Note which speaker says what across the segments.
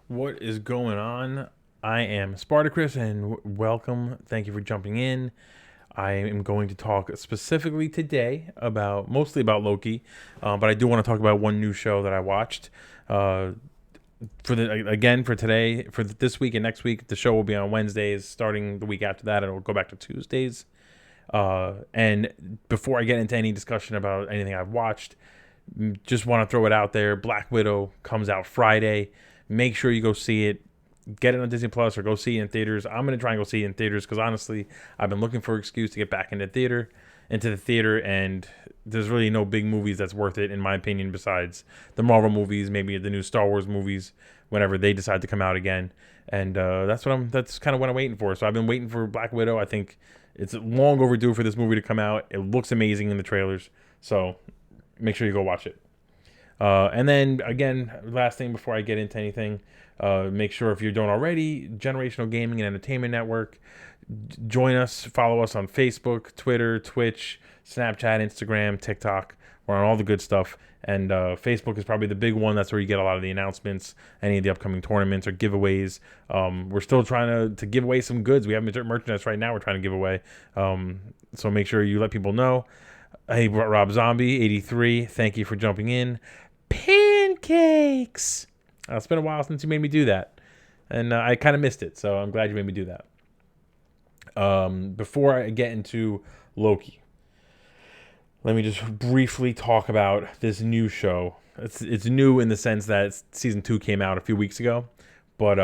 Speaker 1: What is going on? I am Spartacris and welcome. Thank you for jumping in. I am going to talk specifically today about mostly about Loki, but I do want to talk about one new show that I watched. Uh, for today, for this week and next week, the show will be on Wednesdays. Starting the week after that, it will go back to Tuesdays. And before I get into any discussion about anything I've watched, just want to throw it out there. Black Widow comes out Friday. Make sure you go see it. Get it on Disney Plus or go see it in theaters. I'm gonna try and go see it in theaters because honestly, I've been looking for an excuse to get back into the theater, and there's really no big movies that's worth it in my opinion besides the Marvel movies, maybe the new Star Wars movies whenever they decide to come out again. And that's kind of what I'm waiting for. So I've been waiting for Black Widow. I think it's long overdue for this movie to come out. It looks amazing in the trailers, so make sure you go watch it. And then again, last thing before I get into anything, make sure if you don't already, Generational Gaming and Entertainment Network, join us, follow us on Facebook, Twitter, Twitch, Snapchat, Instagram, TikTok. We're on all the good stuff. And Facebook is probably the big one. That's where you get a lot of the announcements, any of the upcoming tournaments or giveaways. We're still trying to give away some goods. We have merchandise right now we're trying to give away. So make sure you let people know. Hey, Rob Zombie 83, thank you for jumping in. Pancakes. It's been a while since you made me do that, and I kind of missed it, so I'm glad you made me do that. Before I get into Loki, let me just briefly talk about this new show. It's new in the sense that season 2 came out a few weeks ago, but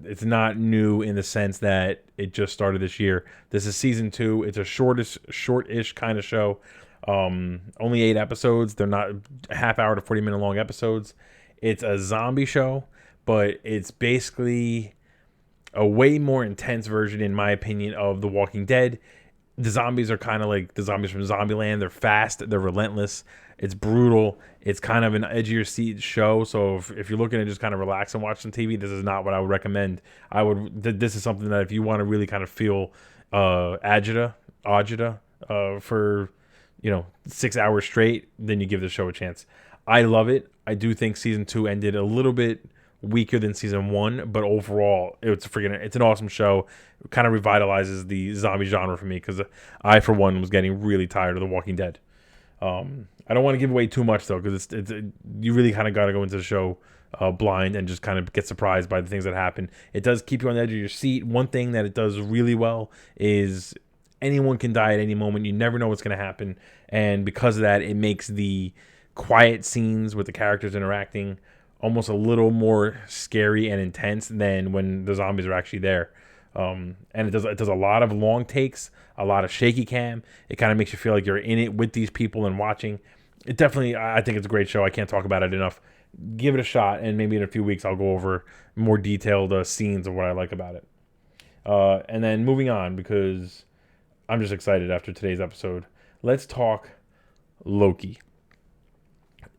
Speaker 1: it's not new in the sense that it just started this year. This is season 2. It's a shortish kind of show. Only 8 episodes. They're not half hour to 40-minute long episodes. It's a zombie show, but it's basically a way more intense version, in my opinion, of The Walking Dead. The zombies are kind of like the zombies from Zombieland. They're fast. They're relentless. It's brutal. It's kind of an edgier seat show. So if you're looking to just kind of relax and watch some TV, this is not what I would recommend. This is something that if you want to really kind of feel agita for 6 hours straight, then you give the show a chance. I love it. I do think season 2 ended a little bit weaker than season 1, but overall it's an awesome show. It kind of revitalizes the zombie genre for me because I for one was getting really tired of The Walking Dead. I don't want to give away too much though, because you really kind of got to go into the show blind and just kind of get surprised by the things that happen. It does keep you on the edge of your seat. One thing that it does really well is anyone can die at any moment. You never know what's going to happen, and because of that, it makes the quiet scenes with the characters interacting almost a little more scary and intense than when the zombies are actually there. And it does a lot of long takes, a lot of shaky cam. It kind of makes you feel like you're in it with these people and watching. It definitely, I think it's a great show. I can't talk about it enough. Give it a shot, and maybe in a few weeks I'll go over more detailed scenes of what I like about it. And then moving on, because I'm just excited after today's episode. Let's talk Loki.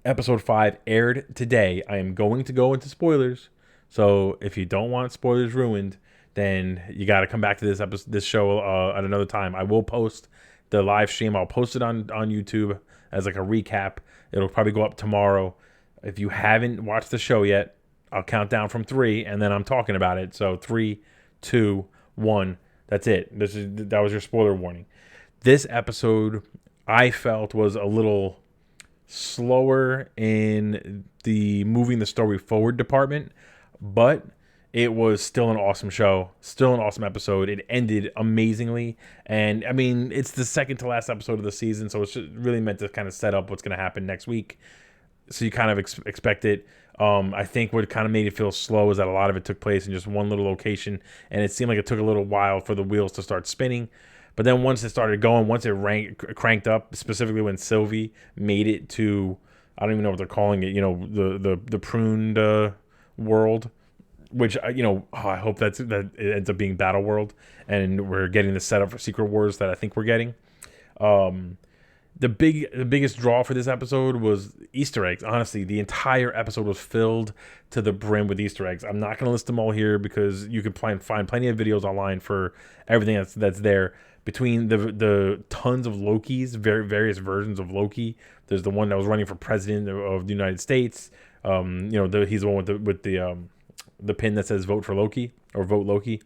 Speaker 1: Episode 5 aired today. I am going to go into spoilers. So if you don't want spoilers ruined, then you got to come back to this show at another time. I will post the live stream. I'll post it on YouTube as like a recap. It'll probably go up tomorrow. If you haven't watched the show yet, I'll count down from 3 and then I'm talking about it. So 3, 2, 1. That's it. That was your spoiler warning. This episode I felt was a little slower in the moving the story forward department, but it was still an awesome show, still an awesome episode. It ended amazingly, and I mean, it's the second to last episode of the season, so it's just really meant to kind of set up what's going to happen next week, so you kind of expect it. I think what kind of made it feel slow is that a lot of it took place in just one little location, and it seemed like it took a little while for the wheels to start spinning. But then once it started going, once it cranked up, specifically when Sylvie made it to, I don't even know what they're calling it, the pruned world, which I hope that it ends up being Battle World, and we're getting the setup for Secret Wars that I think we're getting. The biggest draw for this episode was Easter eggs. Honestly, the entire episode was filled to the brim with Easter eggs. I'm not going to list them all here because you can find plenty of videos online for everything that's there. Between the tons of Lokis, various versions of Loki, there's the one that was running for president of the United States. He's the one with the the pin that says "Vote for Loki" or "Vote Loki."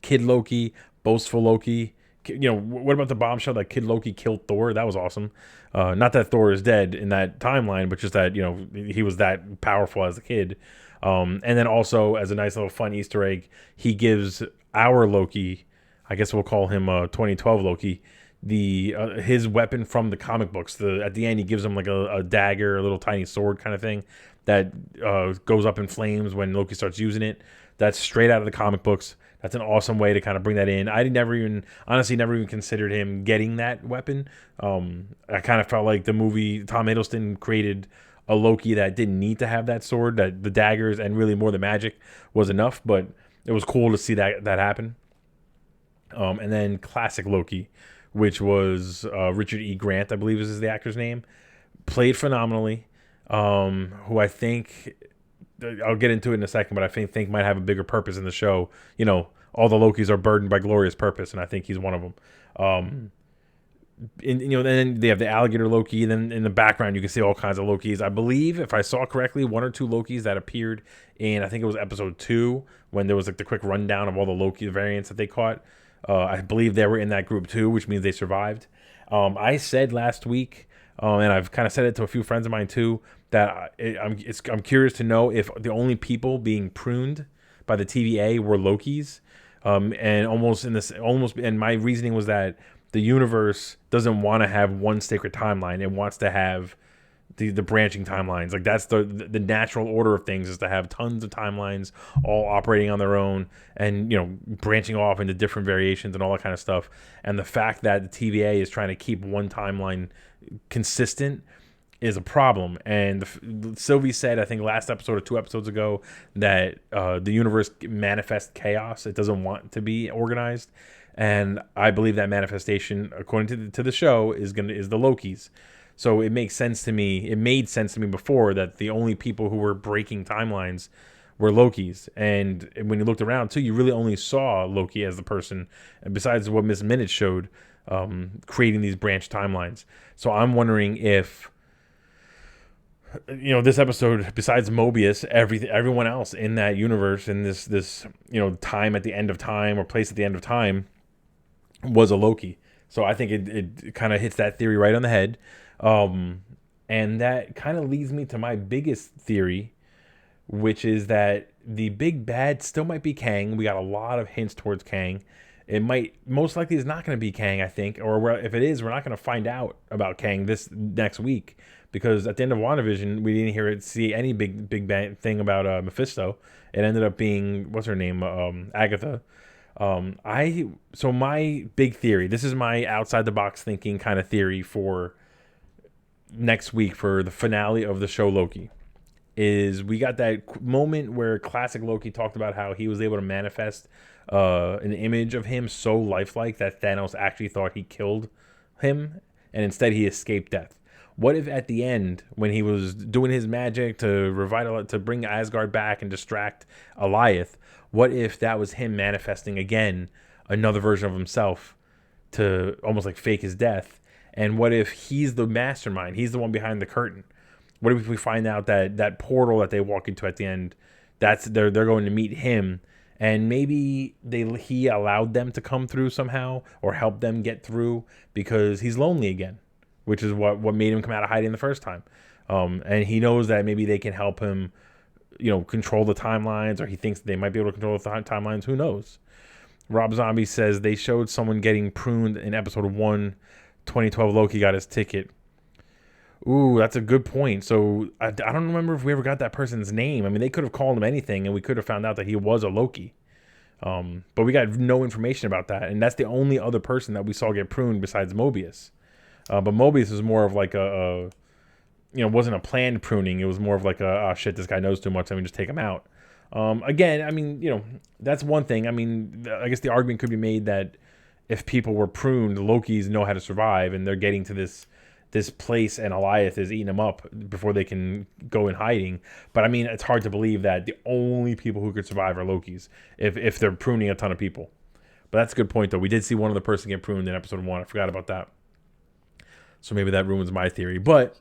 Speaker 1: Kid Loki, boastful Loki. What about the bombshell that Kid Loki killed Thor? That was awesome. Not that Thor is dead in that timeline, but just that he was that powerful as a kid. And then also as a nice little fun Easter egg, he gives our Loki, I guess we'll call him 2012 Loki, the his weapon from the comic books. At the end, he gives him like a dagger, a little tiny sword kind of thing that goes up in flames when Loki starts using it. That's straight out of the comic books. That's an awesome way to kind of bring that in. I never even considered him getting that weapon. I kind of felt like the movie, Tom Hiddleston created a Loki that didn't need to have that sword, that the daggers and really more the magic was enough. But it was cool to see that happen. And then classic Loki, which was Richard E. Grant, I believe is the actor's name, played phenomenally. Who I think, I'll get into it in a second, but I think might have a bigger purpose in the show. All the Lokis are burdened by glorious purpose, and I think he's one of them. Then they have the alligator Loki. And then in the background, you can see all kinds of Lokis. I believe, if I saw correctly, 1 or 2 Lokis that appeared in, I think it was episode 2, when there was like the quick rundown of all the Loki variants that they caught. I believe they were in that group too, which means they survived. I said last week, and I've kind of said it to a few friends of mine too, that I'm curious to know if the only people being pruned by the TVA were Lokis. And my reasoning was that the universe doesn't want to have one sacred timeline. It wants to have the branching timelines. Like that's the natural order of things, is to have tons of timelines all operating on their own and branching off into different variations and all that kind of stuff. And the fact that the TVA is trying to keep one timeline consistent is a problem. And Sylvie said, I think last episode or 2 episodes ago, that the universe manifests chaos. It doesn't want to be organized. And I believe that manifestation, according to the show, is the Lokis. So it makes sense to me. It made sense to me before that the only people who were breaking timelines were Lokis. And when you looked around too, you really only saw Loki as the person, and besides what Miss Minutes showed, creating these branch timelines. So I'm wondering if this episode, besides Mobius, everyone else in that universe, in this time at the end of time, or place at the end of time, was a Loki. So I think it kind of hits that theory right on the head. And that kind of leads me to my biggest theory, which is that the big bad still might be Kang. We got a lot of hints towards Kang. It most likely is not going to be Kang, I think, or if it is, we're not going to find out about Kang this next week, because at the end of WandaVision, we didn't see any big bad thing about Mephisto. It ended up being, what's her name, Agatha. So my big theory, this is my outside the box thinking kind of theory for next week, for the finale of the show Loki, is we got that moment where classic Loki talked about how he was able to manifest an image of him so lifelike that Thanos actually thought he killed him, and instead he escaped death. What if at the end, when he was doing his magic to bring Asgard back and distract Alioth, what if that was him manifesting again another version of himself to almost like fake his death? And what if he's the mastermind? He's the one behind the curtain. What if we find out that portal that they walk into at the end, they're going to meet him, and maybe he allowed them to come through somehow, or help them get through, because he's lonely again, which is what made him come out of hiding the first time. And he knows that maybe they can help him, control the timelines, or he thinks they might be able to control the timelines. Who knows? Rob Zombie says they showed someone getting pruned in episode 1. 2012 Loki got his ticket. Ooh, that's a good point. So I don't remember if we ever got that person's name. I mean, they could have called him anything, and we could have found out that he was a Loki. But we got no information about that, and that's the only other person that we saw get pruned besides Mobius. But Mobius is more of like wasn't a planned pruning. It was more of like oh shit, this guy knows too much, let me just take him out. Again, I mean, that's one thing. I mean, I guess the argument could be made that if people were pruned, Lokis know how to survive, and they're getting to this place, and Alioth is eating them up before they can go in hiding. But I mean, it's hard to believe that the only people who could survive are Lokis if they're pruning a ton of people. But that's a good point, though. We did see one other person get pruned in episode 1. I forgot about that. So maybe that ruins my theory. But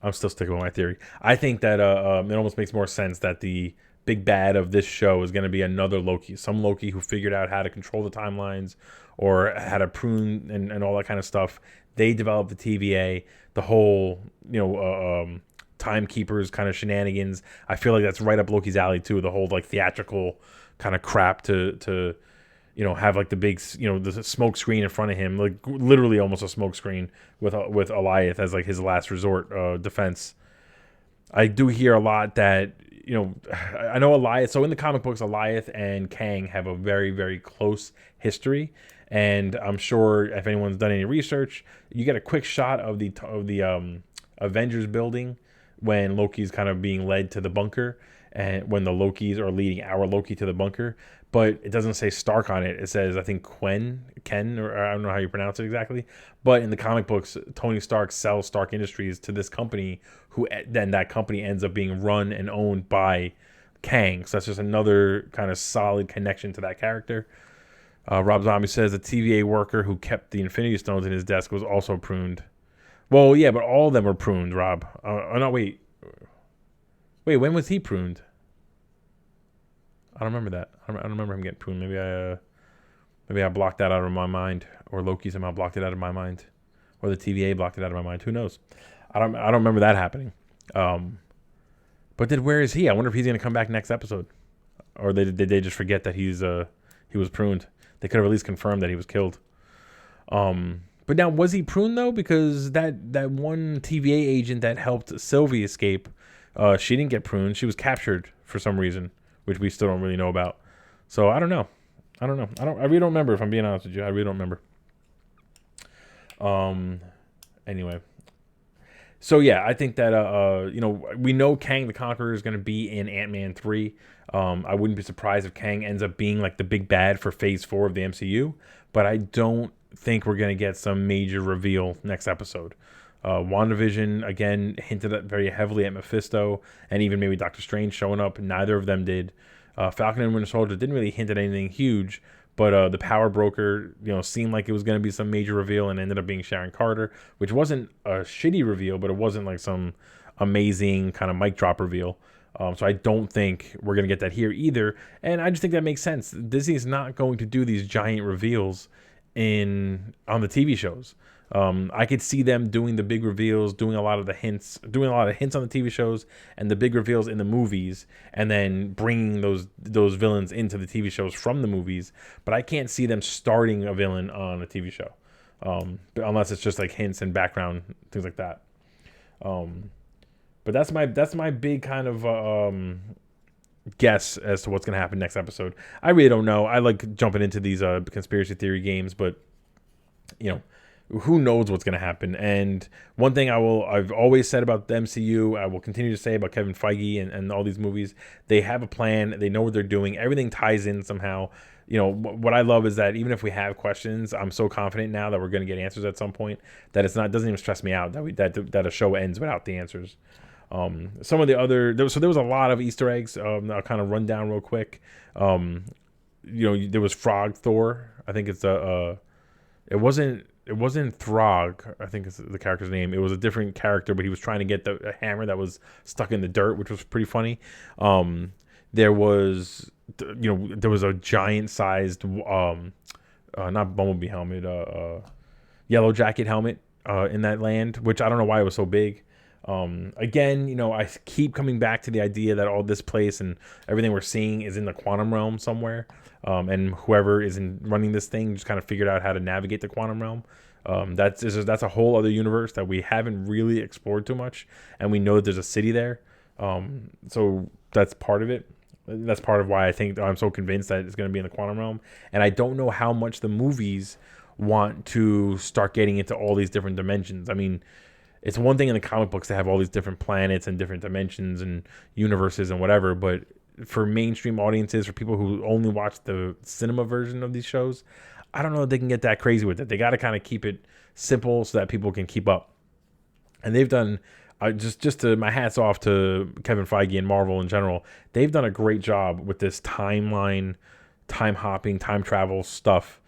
Speaker 1: I'm still sticking with my theory. I think that it almost makes more sense that the big bad of this show is going to be another Loki, some Loki who figured out how to control the timelines or how to prune and all that kind of stuff. They developed the TVA, the whole timekeepers kind of shenanigans. I feel like that's right up Loki's alley too. The whole like theatrical kind of crap to have like the big, the smoke screen in front of him, like literally almost a smoke screen with Eliath as like his last resort defense. I do hear a lot that, I know Eliath. So in the comic books, Eliath and Kang have a very, very close history. And I'm sure if anyone's done any research, you get a quick shot of the Avengers building when Loki's kind of being led to the bunker, and when the Lokis are leading our Loki to the bunker. But it doesn't say Stark on it. It says, I think, Ken, or I don't know how you pronounce it exactly. But in the comic books, Tony Stark sells Stark Industries to this company, who then that company ends up being run and owned by Kang. So that's just another kind of solid connection to that character. Rob Zombie says the TVA worker who kept the Infinity Stones in his desk was also pruned. Well, yeah, but all of them were pruned, Rob. No, wait. Wait, when was he pruned? I don't remember that. I don't remember him getting pruned. Maybe I blocked that out of my mind, or Loki somehow blocked it out of my mind, or the TVA blocked it out of my mind. Who knows? I don't remember that happening. But where is he? I wonder if he's going to come back next episode, or did they just forget that he was pruned? They could have at least confirmed that he was killed. But now, was he pruned though? Because that one TVA agent that helped Sylvie escape, she didn't get pruned. She was captured for some reason, which we still don't really know about. So I don't know. I really don't remember, if I'm being honest with you. I really don't remember. Anyway. So yeah, I think that we know Kang the Conqueror is going to be in Ant-Man 3. I wouldn't be surprised if Kang ends up being like the big bad for Phase 4 of the MCU, but I don't think we're going to get some major reveal next episode. WandaVision again hinted at very heavily at Mephisto, and even maybe Doctor Strange showing up. Neither of them did. Falcon and Winter Soldier didn't really hint at anything huge, but the Power Broker, seemed like it was going to be some major reveal, and ended up being Sharon Carter, which wasn't a shitty reveal, but it wasn't like some amazing kind of mic drop reveal. So I don't think we're going to get that here either, and I just think that makes sense. Disney's not going to do these giant reveals on the TV shows. I could see them doing the big reveals, doing a lot of hints on the TV shows, and the big reveals in the movies, and then bringing those villains into the TV shows from the movies. But I can't see them starting a villain on a TV show, unless it's just like hints and background things like that. But that's my big kind of guess as to what's going to happen next episode. I really don't know. I like jumping into these conspiracy theory games, but who knows what's going to happen. And one thing I've always said about the MCU, I will continue to say about Kevin Feige and all these movies, they have a plan, they know what they're doing, everything ties in somehow. What I love is that even if we have questions, I'm so confident now that we're going to get answers at some point that it doesn't even stress me out that a show ends without the answers. Some of the other there was a lot of Easter eggs. I'll kind of run down real quick. There was Frog Thor. I think it's it wasn't Throg, I think it's the character's name. It was a different character, but he was trying to get a hammer that was stuck in the dirt, which was pretty funny. There was a giant-sized, not Bumblebee helmet, Yellow Jacket helmet in that land, which I don't know why it was so big. Again, I keep coming back to the idea that all this place and everything we're seeing is in the quantum realm somewhere. And whoever is running this thing just kind of figured out how to navigate the quantum realm. That's a whole other universe that we haven't really explored too much, and we know that there's a city there. So that's part of it. That's part of why I think I'm so convinced that it's going to be in the quantum realm. And I don't know how much the movies want to start getting into all these different dimensions. I mean, it's one thing in the comic books to have all these different planets and different dimensions and universes and whatever, but for mainstream audiences, for people who only watch the cinema version of these shows, I don't know if they can get that crazy with it. They got to kind of keep it simple so that people can keep up. And they've done, just to my hats off to Kevin Feige and Marvel in general, they've done a great job with this timeline, time hopping, time travel stuff,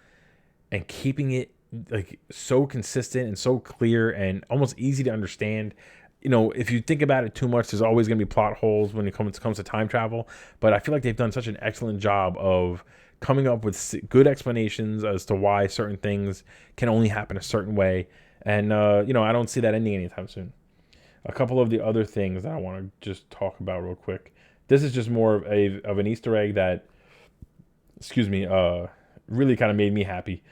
Speaker 1: and keeping it like so consistent and so clear and almost easy to understand. if you think about it too much, there's always going to be plot holes when it comes to time travel. But I feel like they've done such an excellent job of coming up with good explanations as to why certain things can only happen a certain way. And, I don't see that ending anytime soon. A couple of the other things that I want to just talk about real quick. This is just more of an Easter egg that, really kind of made me happy.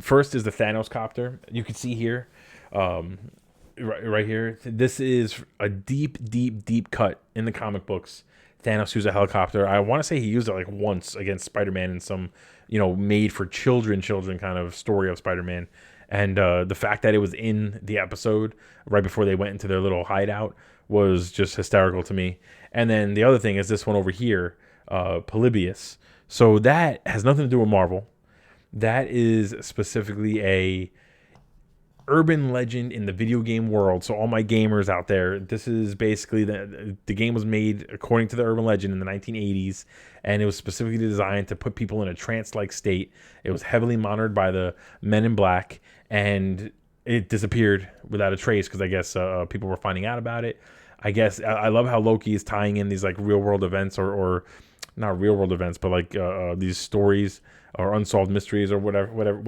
Speaker 1: First is the Thanos copter. You can see here, right here. This is a deep cut in the comic books. Thanos used a helicopter. I want to say he used it like once against Spider-Man in some, made for children kind of story of Spider-Man. And the fact that it was in the episode right before they went into their little hideout was just hysterical to me. And then the other thing is this one over here, Polybius. So that has nothing to do with Marvel. That is specifically a urban legend in the video game world. So all my gamers out there, this is basically the game was made according to the urban legend in the 1980s, and it was specifically designed to put people in a trance-like state. It was heavily monitored by the Men in Black, and it disappeared without a trace because I guess people were finding out about it. I guess I love how Loki is tying in these like real world events or not real world events, but like these stories or unsolved mysteries or what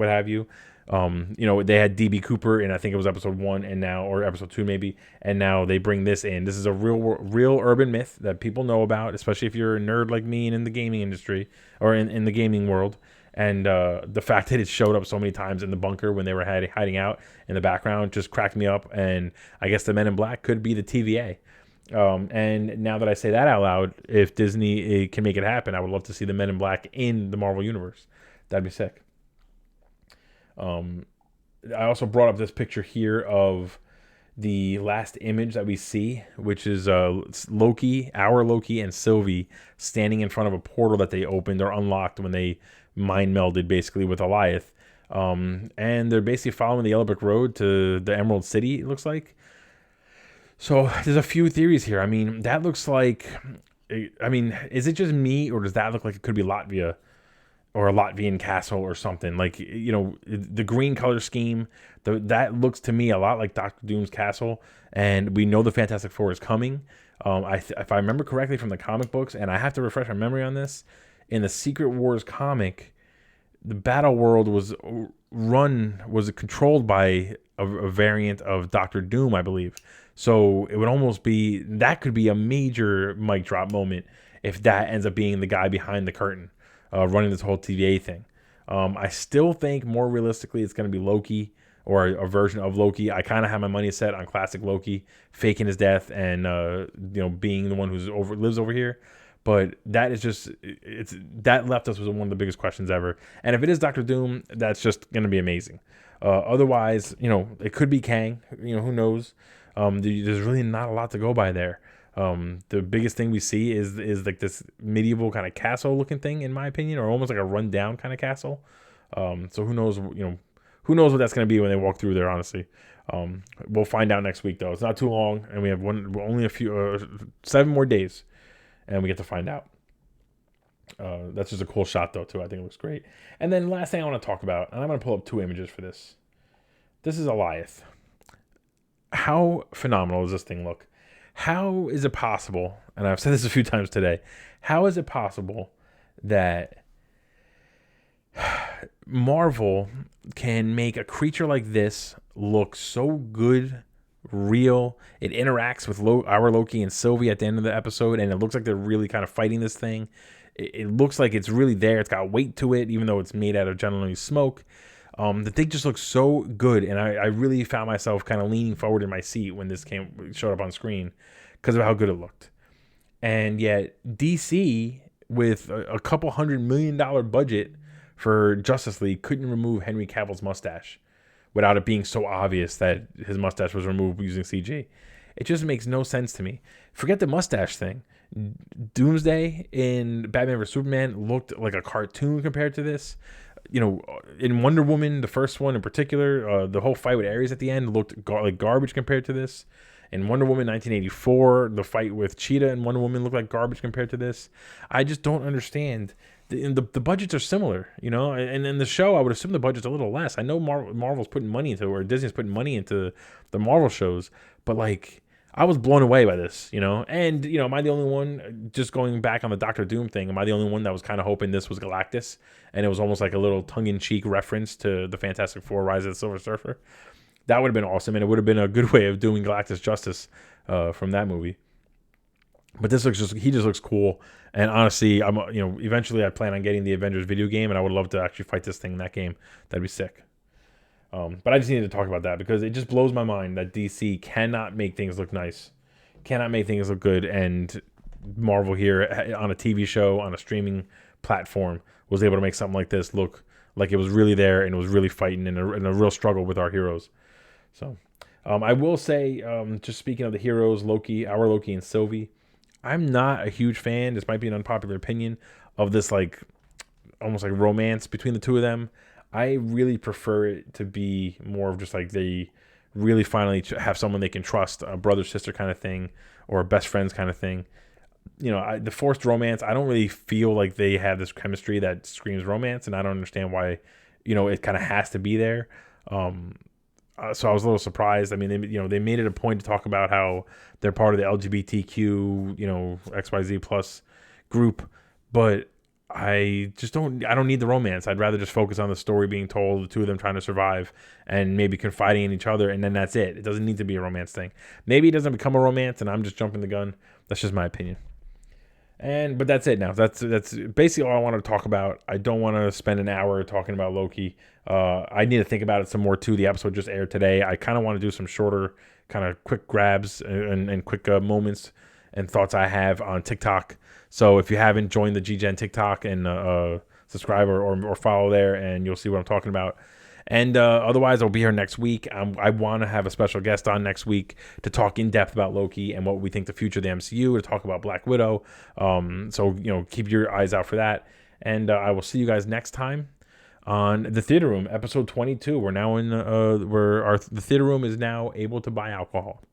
Speaker 1: have you. They had DB Cooper in, I think it was episode 1 and now, or episode 2 maybe, and now they bring this in. This is a real urban myth that people know about, especially if you're a nerd like me and in the gaming industry or in the gaming world. And the fact that it showed up so many times in the bunker when they were hiding out in the background just cracked me up. And I guess the Men in Black could be the TVA. And now that I say that out loud, if Disney can make it happen, I would love to see the Men in Black in the Marvel Universe. That'd be sick. I also brought up this picture here of the last image that we see, which is Loki, our Loki, and Sylvie standing in front of a portal that they opened or unlocked when they mind melded basically with Goliath. And they're basically following the Yellow Brick Road to the Emerald City, it looks like. So there's a few theories here. I mean, that looks like, is it just me, or does that look like it could be Latvia? Or a Latvian castle or something, like, the green color scheme, that looks to me a lot like Doctor Doom's castle. And we know the Fantastic Four is coming. If I remember correctly from the comic books, and I have to refresh my memory on this, in the Secret Wars comic, the battle world was controlled by a variant of Doctor Doom, I believe. So it would almost be, that could be a major mic drop moment if that ends up being the guy behind the curtain. Running this whole TVA thing. I still think more realistically it's going to be Loki or a version of Loki. I kind of have my money set on classic Loki faking his death and being the one who's lives over here. But that is just that left us with one of the biggest questions ever. And if it is Doctor Doom, that's just going to be amazing. Otherwise, it could be Kang. Who knows? There's really not a lot to go by there. The biggest thing we see is like this medieval kind of castle looking thing, in my opinion, or almost like a rundown kind of castle. So who knows, who knows what that's going to be when they walk through there, honestly. We'll find out next week though. It's not too long, and we have only a few 7 more days and we get to find out. That's just a cool shot though too. I think it looks great. And then last thing I want to talk about, and I'm going to pull up 2 images for this. This is Goliath. How phenomenal does this thing look? How is it possible, and I've said this a few times today, how is it possible that Marvel can make a creature like this look so good, real? It interacts with our Loki and Sylvie at the end of the episode, and it looks like they're really kind of fighting this thing. It looks like it's really there. It's got weight to it, even though it's made out of generally smoke. The thing just looks so good, and I really found myself kind of leaning forward in my seat when this showed up on screen because of how good it looked. And yet DC, with a couple $100 million budget for Justice League, couldn't remove Henry Cavill's mustache without it being so obvious that his mustache was removed using CG. It just makes no sense to me. Forget the mustache thing. Doomsday in Batman vs Superman looked like a cartoon compared to this. In Wonder Woman, the first one in particular, the whole fight with Ares at the end looked like garbage compared to this. In Wonder Woman 1984, the fight with Cheetah and Wonder Woman looked like garbage compared to this. I just don't understand. The budgets are similar, and in the show, I would assume the budget's a little less. I know Marvel's putting money into it, or Disney's putting money into the Marvel shows, but like I was blown away by this, And am I the only one? Just going back on the Doctor Doom thing, am I the only one that was kind of hoping this was Galactus, and it was almost like a little tongue-in-cheek reference to the Fantastic Four: Rise of the Silver Surfer? That would have been awesome, and it would have been a good way of doing Galactus justice from that movie. But this he just looks cool. And honestly, eventually I plan on getting the Avengers video game, and I would love to actually fight this thing in that game. That'd be sick. But I just needed to talk about that because it just blows my mind that DC cannot make things look nice, cannot make things look good, and Marvel here on a TV show, on a streaming platform, was able to make something like this look like it was really there and it was really fighting in a real struggle with our heroes. So I will say, just speaking of the heroes, our Loki and Sylvie, I'm not a huge fan. This might be an unpopular opinion of this, like almost like romance between the two of them. I really prefer it to be more of just like they really finally have someone they can trust, a brother sister kind of thing, or a best friends kind of thing. The forced romance, I don't really feel like they have this chemistry that screams romance, and I don't understand why. It kind of has to be there. So I was a little surprised. I mean, they made it a point to talk about how they're part of the LGBTQ, XYZ plus group, but I don't need the romance. I'd rather just focus on the story being told, the two of them trying to survive and maybe confiding in each other, and then that's it. It doesn't need to be a romance thing. Maybe it doesn't become a romance and I'm just jumping the gun. That's just my opinion. But that's it now. That's basically all I wanted to talk about. I don't want to spend an hour talking about Loki. I need to think about it some more too. The episode just aired today. I kind of want to do some shorter, kind of quick grabs and quick moments and thoughts I have on TikTok. So if you haven't joined the GGEN TikTok, and subscribe or follow there, and you'll see what I'm talking about. And otherwise, I'll be here next week. I want to have a special guest on next week to talk in depth about Loki and what we think the future of the MCU, to talk about Black Widow. So keep your eyes out for that. And I will see you guys next time on The Theater Room, episode 22. We're now in the theater room is now able to buy alcohol.